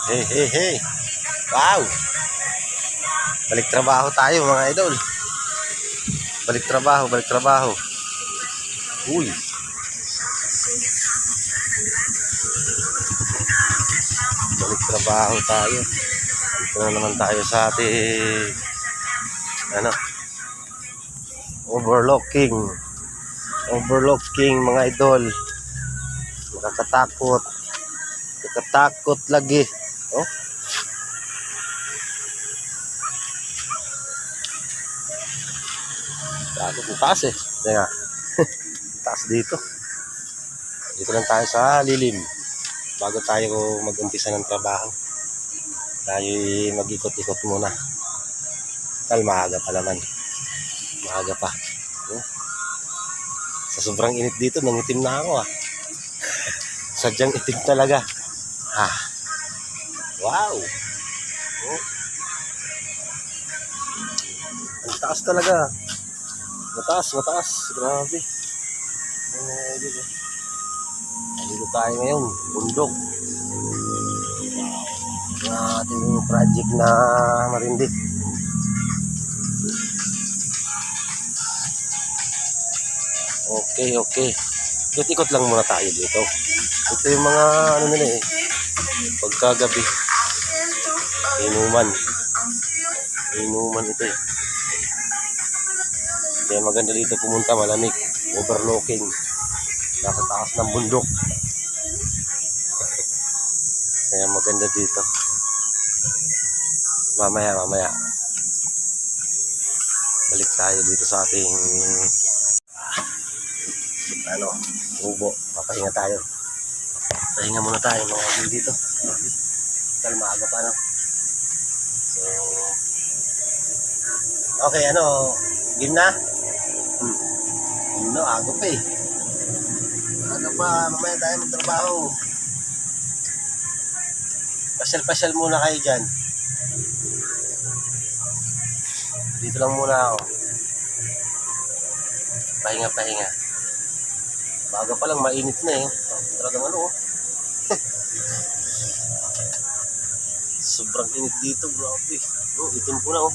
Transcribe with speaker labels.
Speaker 1: Hey, hey, hey. Wow. Balik trabaho tayo mga idol. Balik trabaho, balik trabaho. Uy. Balik trabaho tayo. Dito na naman tayo sa ating overlooking. Overlooking mga idol. Nakakatakot. Nakakatakot lagi. Oh. Takot ng taas eh. Kaya taas dito. Dito lang tayo sa lilim. Bago tayo mag-umpisa ng trabaho. Tayo mag-ikot-ikot muna. Maaga pa naman. Maaga pa. Sa sobrang init dito, nangitim na ako ah. Sadyang itim talaga. Wow. Ang taas talaga. Mataas, mataas. Grabe. Dito tayo ngayon. Bundok. Ang ating project na marindi. Okay, okay. Ikot-ikot lang muna tayo dito. Ito yung mga nila eh. Pagkagabi. Inuman. Inuman ito eh. Kaya maganda dito pumunta, malamig. Overlooking. Nasa taas ng bundok. Kaya maganda dito. Mamaya. Balik tayo dito sa ating ubo. Papahinga tayo. Pahinga muna tayo mga idol dito. Dahil maaga pa no. So okay, game na? Aga pa eh. Aga pa, mamaya tayo magtrabaho. Pasyal muna kayo dyan. Dito lang muna ako. Pahinga. Baga pa lang, mainit na eh. Talagang sobrang init dito, grabe. Itim ko na oh.